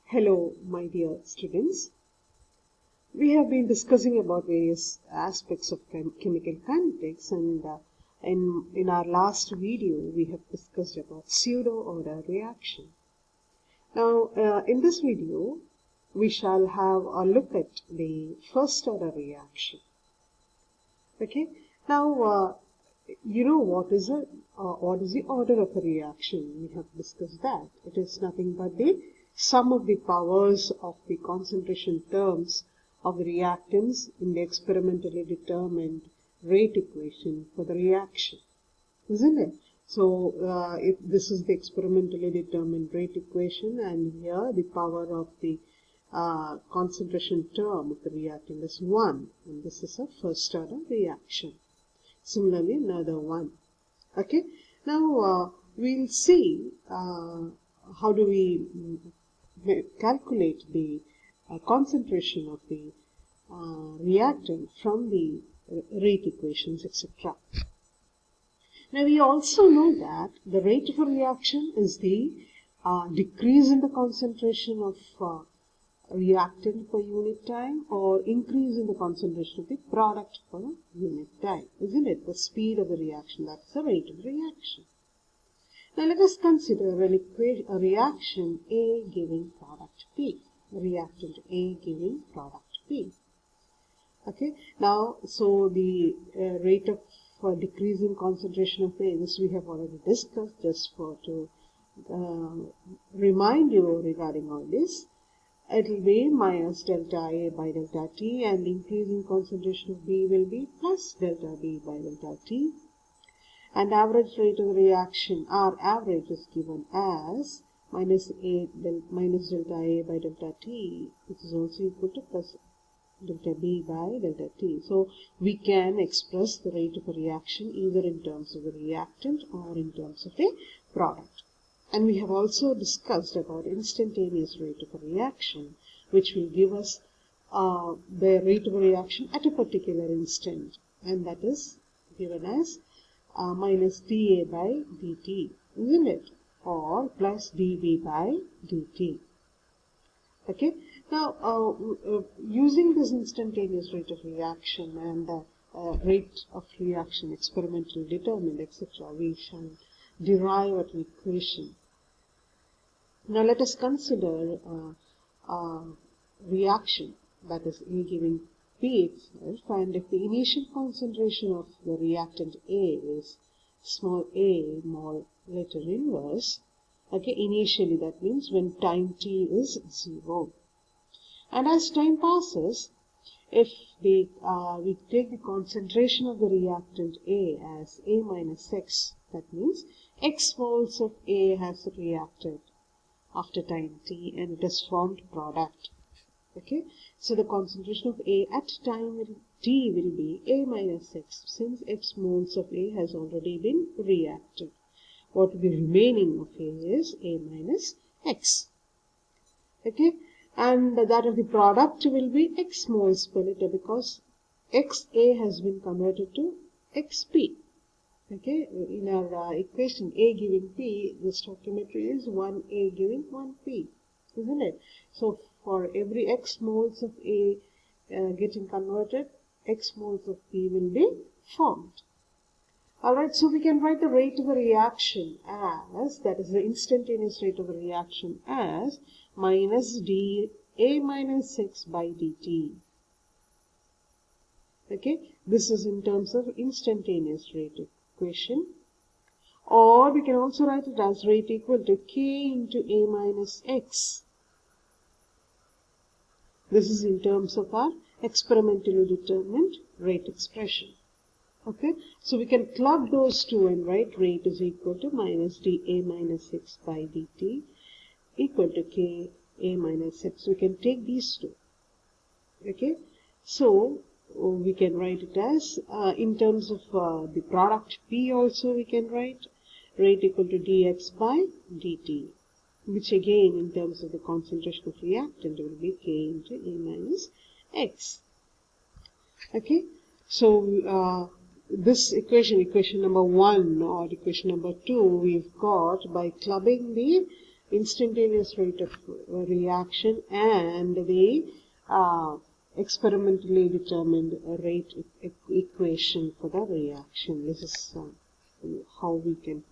Hello, my dear students. We have been discussing about various aspects of chemical kinetics, and in our last video we have discussed about pseudo-order reaction. Now, in this video, we shall have a look at the first-order reaction. Okay. Now, you know what is the order of a reaction? We have discussed that. It is nothing but the sum of the powers of the concentration terms of the reactants in the experimentally determined rate equation for the reaction, isn't it? So, if this is the experimentally determined rate equation, and here the power of the concentration term of the reactant is 1, and this is a first order reaction. Similarly, another one. Okay. Now, we'll see how do we calculate the concentration of the reactant from the rate equations, etc. Now, we also know that the rate of a reaction is the decrease in the concentration of reactant per unit time, or increase in the concentration of the product per unit time, isn't it? The speed of the reaction, that's the rate of reaction. Now let us consider a reaction A giving product P, reactant A giving product P. Okay, now so the rate of decrease in concentration of A, this we have already discussed, just to remind you regarding all this. It will be minus delta A by delta T, and the increasing concentration of B will be plus delta B by delta T. And average rate of the reaction, our average, is given as minus delta A by delta T, which is also equal to plus delta B by delta T. So we can express the rate of a reaction either in terms of the reactant or in terms of the product. And we have also discussed about instantaneous rate of a reaction, which will give us the rate of a reaction at a particular instant, and that is given as minus dA by dt, isn't it? Or plus dV by dt. Okay. Now, using this instantaneous rate of reaction and rate of reaction experimentally determined, etc., we shall derive an equation. Now let us consider reaction, that is A giving P itself, and if the initial concentration of the reactant A is small a, small letter inverse, okay, initially that means when time t is 0. And as time passes, if we take the concentration of the reactant A as A minus X, that means X moles of A has reacted after time t, and it has formed product. Okay, so the concentration of A at time t will be A minus X, since X moles of A has already been reacted. What will be remaining of A is A minus X. Okay, and that of the product will be X moles per liter, because XA has been converted to XP. Okay, in our equation A giving P, the stoichiometry is 1A giving 1P, isn't it? So for every X moles of A getting converted, X moles of P will be formed. Alright, so we can write the rate of a reaction as, that is the instantaneous rate of a reaction, as minus dA minus X by dt. Okay, this is in terms of instantaneous rate equation. Or we can also write it as rate equal to K into A minus X. This is in terms of our experimentally determined rate expression. Okay, so we can club those two and write rate is equal to minus dA minus X by dt equal to K A minus X. We can take these two. Okay, so we can write it as in terms of the product P also we can write rate equal to dx by dt, which again in terms of the concentration of reactant will be K into A minus X. Okay, so this equation number 1 or equation number 2, we've got by clubbing the instantaneous rate of reaction and the experimentally determined rate equation for the reaction. This is how we can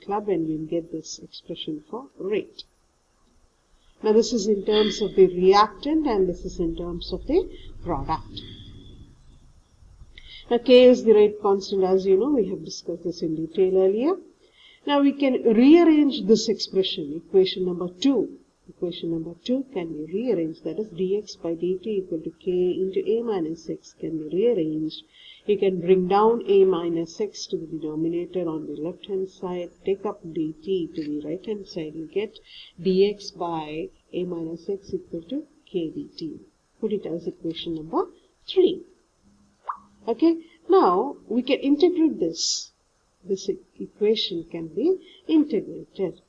club and we'll get this expression for rate. Now this is in terms of the reactant and this is in terms of the product. Now K is the rate constant, as you know, we have discussed this in detail earlier. Now we can rearrange this expression, equation number 2. Equation number 2 can be rearranged, that is dx by dt equal to k into a minus x can be rearranged. You can bring down a minus x to the denominator on the left hand side, take up dt to the right hand side, you get dx by a minus x equal to k dt. Put it as equation number 3. Okay, now we can integrate this. This equation can be integrated.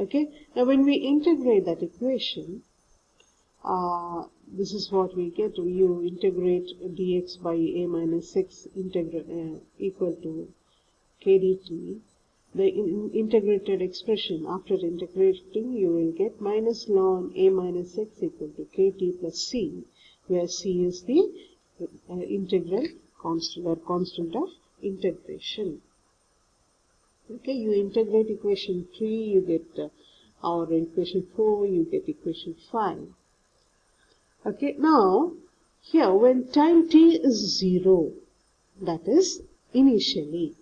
Okay, now when we integrate that equation, this is what we get. You integrate dx by a minus x equal to k dt. The integrated expression, after integrating, you will get minus ln a minus x equal to kt plus c, where c is the integral constant or constant of integration. Okay, you integrate equation 3, you get or equation 4, you get equation 5. Okay, now here when time t is 0, that is initially.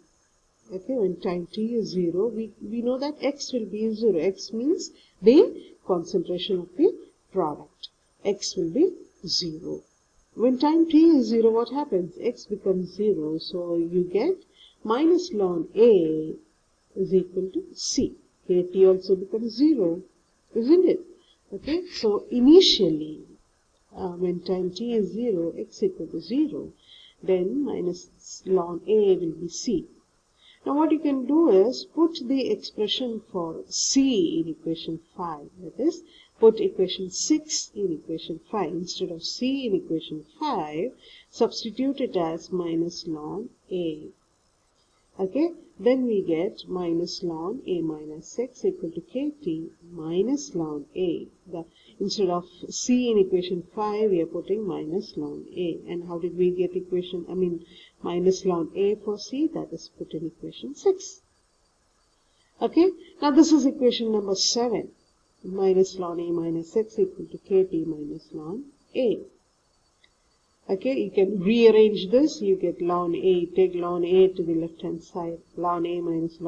Okay, when time t is 0, we know that x will be 0. X means the concentration of the product. X will be 0. When time t is 0, what happens? X becomes 0, so you get minus ln a is equal to c. Kt also becomes 0, isn't it? Okay, so initially, when time t is 0, x equal to 0, then minus ln a will be c. Now what you can do is put the expression for c in equation 5. That is, put equation 6 in equation 5. Instead of c in equation 5, substitute it as minus ln a. Okay, then we get minus ln a minus x equal to kt minus ln a. Instead of c in equation 5, we are putting minus ln a. And how did we get minus ln a for c? That is put in equation 6. Okay, now this is equation number 7. Minus ln a minus x equal to kt minus ln a. Okay, you can rearrange this. You get ln a, take ln a to the left hand side. Ln a minus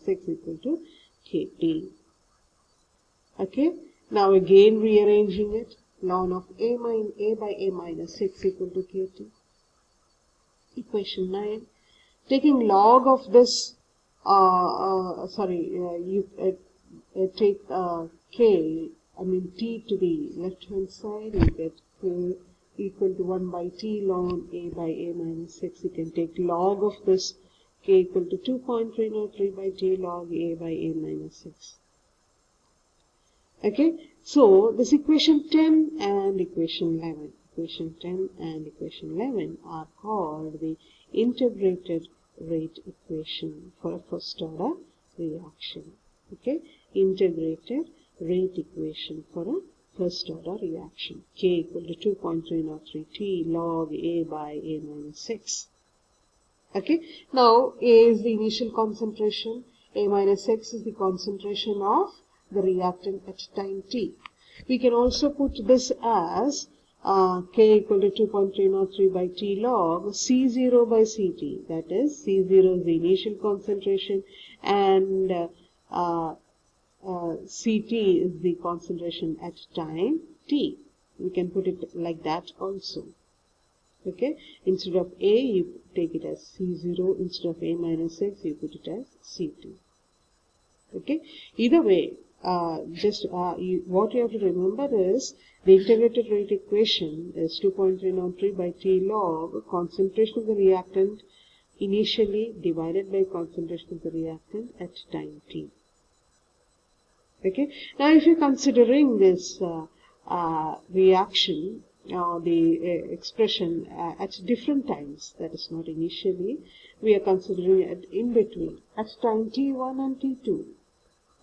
x equal to kt. Okay, now again rearranging it. Ln of a by a minus x equal to kt. Equation 9. Taking log of this, you take t to the left hand side. You get equal to 1 by t ln a by a minus x. You can take log of this, k equal to 2.303 by t log a by a minus x. Okay, so this equation 10 and equation 11. Equation 10 and equation 11 are called the integrated rate equation for a first order reaction. Okay, integrated rate equation for a first order reaction. K equal to 2.303 t log a by a minus x. Okay, now a is the initial concentration, a minus x is the concentration of the reactant at time t. We can also put this as k equal to 2.303 by t log C0 by Ct. That is, C0 is the initial concentration and Ct is the concentration at time t. We can put it like that also. Okay, instead of a, you take it as C0. Instead of a minus x, you put it as Ct. Okay, either way, what you have to remember is the integrated rate equation is 2.303 by t log concentration of the reactant initially divided by concentration of the reactant at time t. Okay, now if you're considering this reaction or the expression at different times, that is not initially, we are considering it in between at time t1 and t2.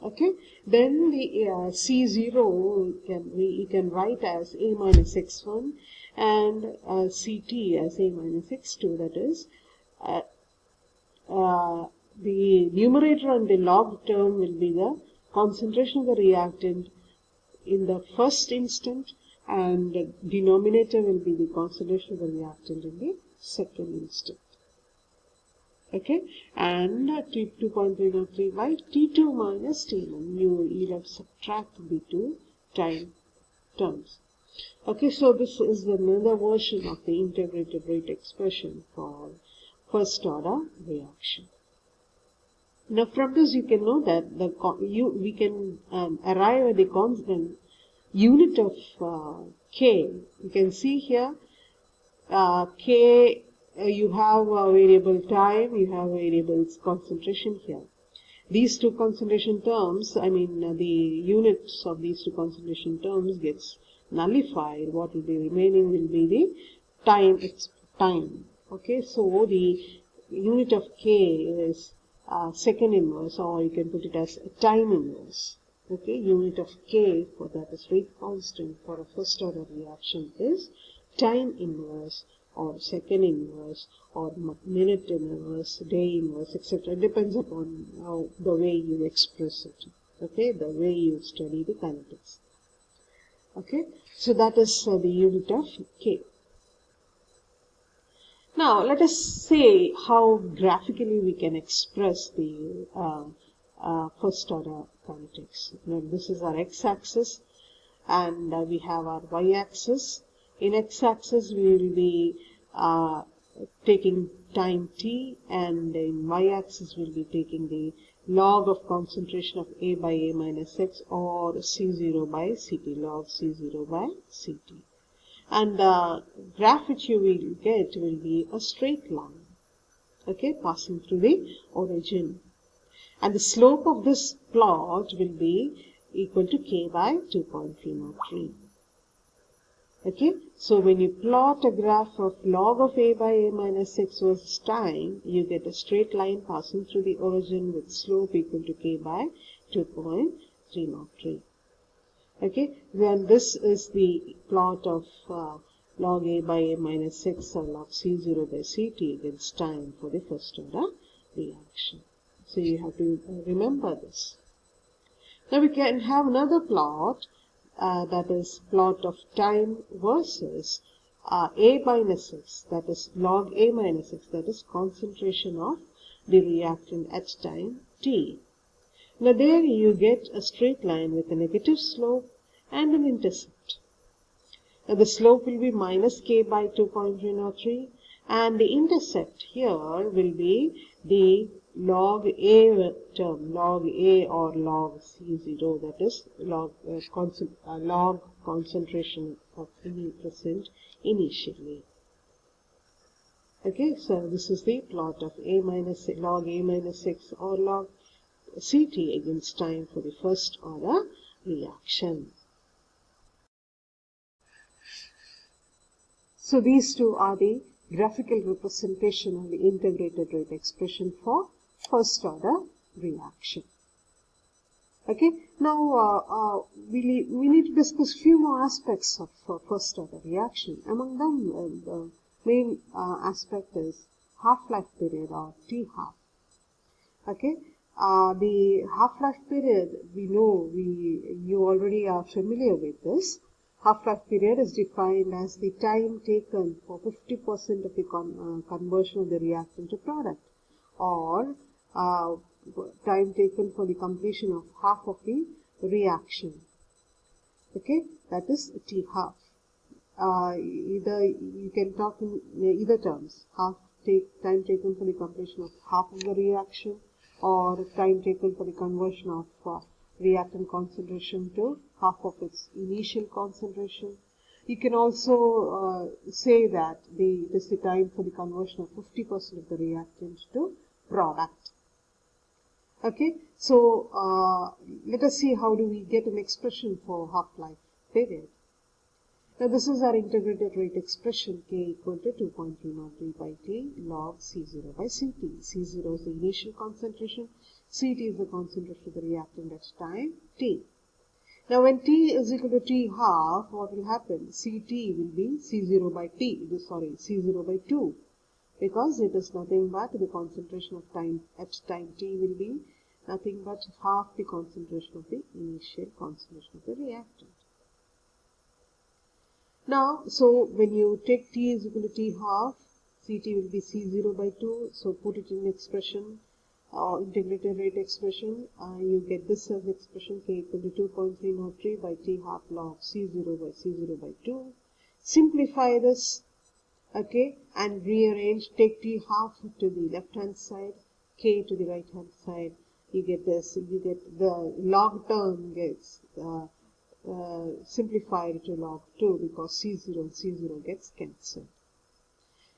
Okay, then the C0 you can write as A minus x1 and CT as A minus x2. That is, uh, the numerator and the log term will be the concentration of the reactant in the first instant, and the denominator will be the concentration of the reactant in the second instant. Okay, and T 2.303 by T2 minus T1. You have to subtract the two time terms. Okay, so this is another version of the integrated rate expression for first order reaction. Now, from this you can know that we can arrive at the constant unit of K. You can see here K. You have a variable time, you have variables concentration here. These two concentration terms, the units of these two concentration terms gets nullified. What will be remaining will be the time. Okay, so the unit of K is second inverse, or you can put it as time inverse. Okay, unit of K for that is rate constant for a first order reaction is time inverse, or second inverse, or minute inverse, day inverse, etc. It depends upon the way you express it. Okay, the way you study the kinetics. Okay, so that is the unit of K. Now, let us say how graphically we can express the first order kinetics. Now, this is our x-axis, and we have our y-axis. In x-axis, we will be taking time t, and in y-axis, we will be taking the log of concentration of A by A minus x, or C0 by CT, log C0 by CT. And the graph which you will get will be a straight line, okay, passing through the origin. And the slope of this plot will be equal to K by 2.303. Okay, so when you plot a graph of log of A by A minus x versus time, you get a straight line passing through the origin with slope equal to K by 2.303. Okay, then this is the plot of log A by A minus x, or log C0 by CT against time for the first order reaction. So you have to remember this. Now we can have another plot, that is plot of time versus A minus x, that is log A minus x, that is concentration of the reactant at time t. Now there you get a straight line with a negative slope and an intercept. Now the slope will be minus K by 2.303, and the intercept here will be the log A term, log A or log C0, that is log concentration of any present initially. Okay, so this is the plot of log A minus x or log CT against time for the first order reaction. So these two are the graphical representation of the integrated rate expression for first order reaction. Okay, now we need to discuss few more aspects of first order reaction. Among them, the main aspect is half-life period, or T-half. Okay, the half-life period, we know, you already are familiar with this. Half-life period is defined as the time taken for 50% of the conversion of the reactant to product, or time taken for the completion of half of the reaction. Okay, that is T-half. Either you can talk in either terms, time taken for the completion of half of the reaction, or time taken for the conversion of reactant concentration to half of its initial concentration. You can also say that it is the time for the conversion of 50% of the reactant to product. Okay, so let us see how do we get an expression for half-life period. Now this is our integrated rate expression, K equal to 2.303 by T log C0 by CT. C0 is the initial concentration, Ct is the concentration of the reactant at time t. Now when t is equal to t half, what will happen? Ct will be C0 by t, sorry, C0 by 2, because it is nothing but the concentration of time at time t will be nothing but half the concentration of the initial concentration of the reactant. Now, so when you take t is equal to t half, Ct will be C0 by 2, so put it in expression, integrated rate expression, you get this as expression k equal to 2.303 by t half log C0 by C0 by 2. Simplify this, okay, and rearrange, take t half to the left hand side, k to the right hand side. You get this, you get the log term gets simplified to log 2 because C0 and C0 gets cancelled.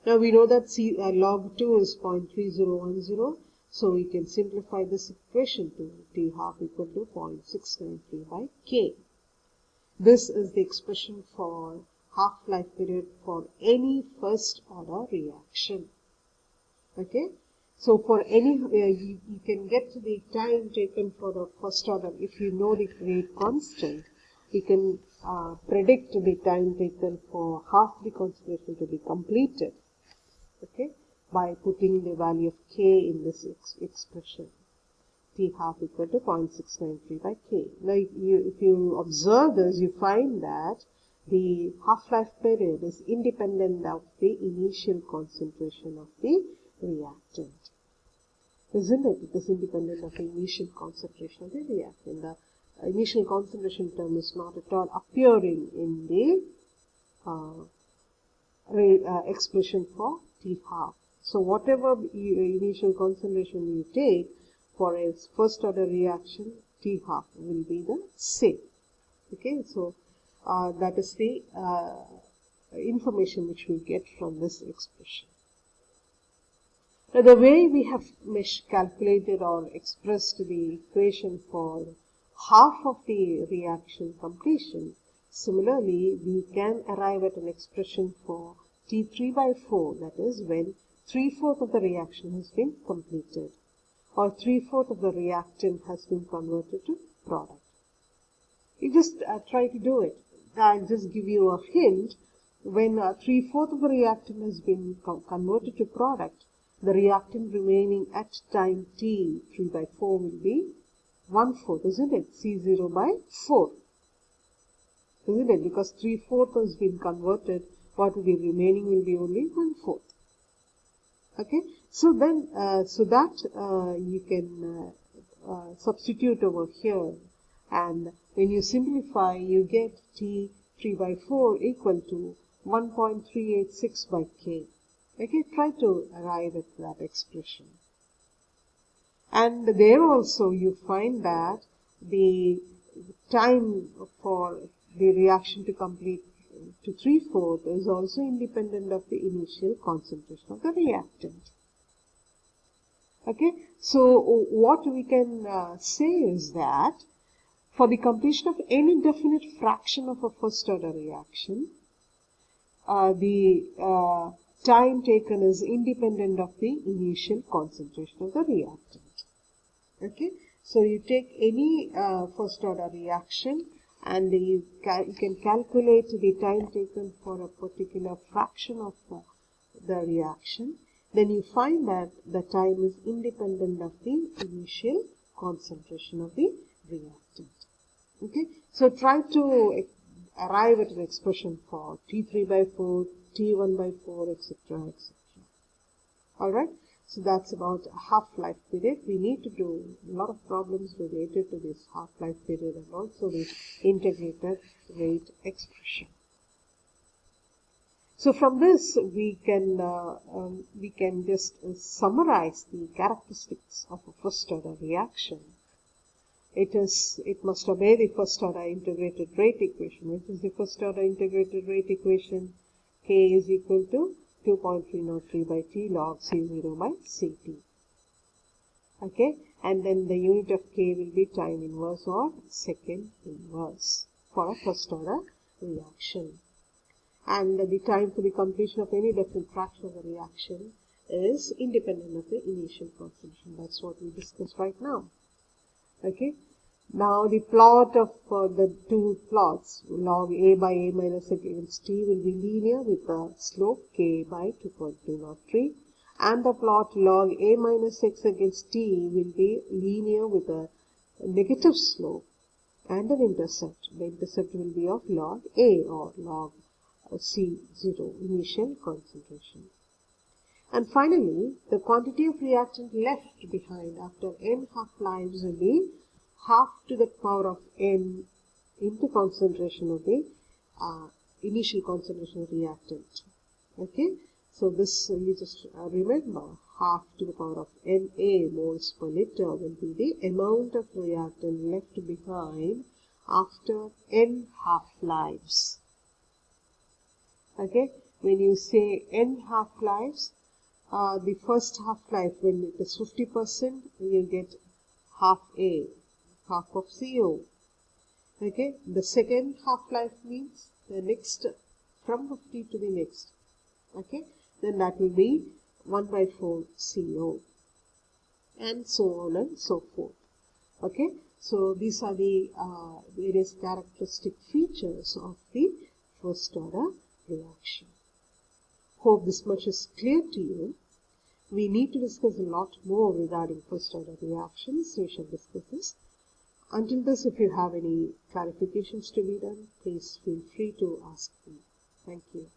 Now we know that log 2 is 0.3010, so we can simplify this equation to t half equal to 0.693 by k. This is the expression for half-life period for any first order reaction. Okay, so for any you can get the time taken for the first order. If you know the rate constant, you can predict the time taken for half the concentration to be completed, okay, by putting the value of k in this expression, t half equal to 0.693 by k. Now if you observe this, you find that the half-life period is independent of the initial concentration of the reactant. Isn't it? It is independent of the initial concentration of the reactant. The initial concentration term is not at all appearing in the expression for t half. So whatever initial concentration you take for a first order reaction, t half will be the same. Okay, so that is the information which we get from this expression. Now the way we have calculated or expressed the equation for half of the reaction completion, similarly we can arrive at an expression for T3 by 4, that is when 3/4 of the reaction has been completed or 3/4 of the reactant has been converted to product. You just try to do it. I'll just give you a hint. When 3/4 of the reactant has been converted to product, the reactant remaining at time t 3 by 4 will be 1/4, isn't it? C0 by 4. Isn't it? Because 3/4 has been converted, what will be remaining will be only 1/4. Okay, so then, so that you can substitute over here, and when you simplify, you get t 3 by 4 equal to 1.386 by k. Okay, try to arrive at that expression. And there also you find that the time for the reaction to complete to 3/4 is also independent of the initial concentration of the reactant. Okay, so what we can say is that for the completion of any definite fraction of a first order reaction, the time taken is independent of the initial concentration of the reactant. Okay, so you take any first order reaction and you can calculate the time taken for a particular fraction of the reaction. Then you find that the time is independent of the initial concentration of the reactant. Okay, so try to arrive at an expression for T3 by 4, T1 by 4, etc., etc. Alright, so that's about half-life period. We need to do a lot of problems related to this half-life period and also the integrated rate expression. So from this we can just summarize the characteristics of a first order reaction. It must obey the first order integrated rate equation. Which is the first order integrated rate equation? K is equal to 2.303 by T log C0 by Ct. Okay, and then the unit of K will be time inverse or second inverse for a first order reaction. And the time for the completion of any definite fraction of the reaction is independent of the initial concentration. That's what we discussed right now. Okay. Now the plot of the two plots, log a by a minus x against t, will be linear with a slope k by 2.203, and the plot log a minus x against t will be linear with a negative slope and an intercept. The intercept will be of log a or log C0, initial concentration. And finally, the quantity of reactant left behind after n half-lives will be half to the power of n into concentration of the initial concentration of reactant. Okay, so this you just remember, half to the power of Na moles per liter will be the amount of reactant left behind after n half-lives. Okay, when you say n half-lives, the first half-life, when it is 50%, you get half A, half of CO. Okay, the second half-life means the next, from 50 to the next. Okay, then that will be 1 by 4 CO, and so on and so forth. Okay, so these are the various characteristic features of the first order reaction. Hope this much is clear to you. We need to discuss a lot more regarding first order reactions. We shall discuss this. Until this, if you have any clarifications to be done, please feel free to ask me. Thank you.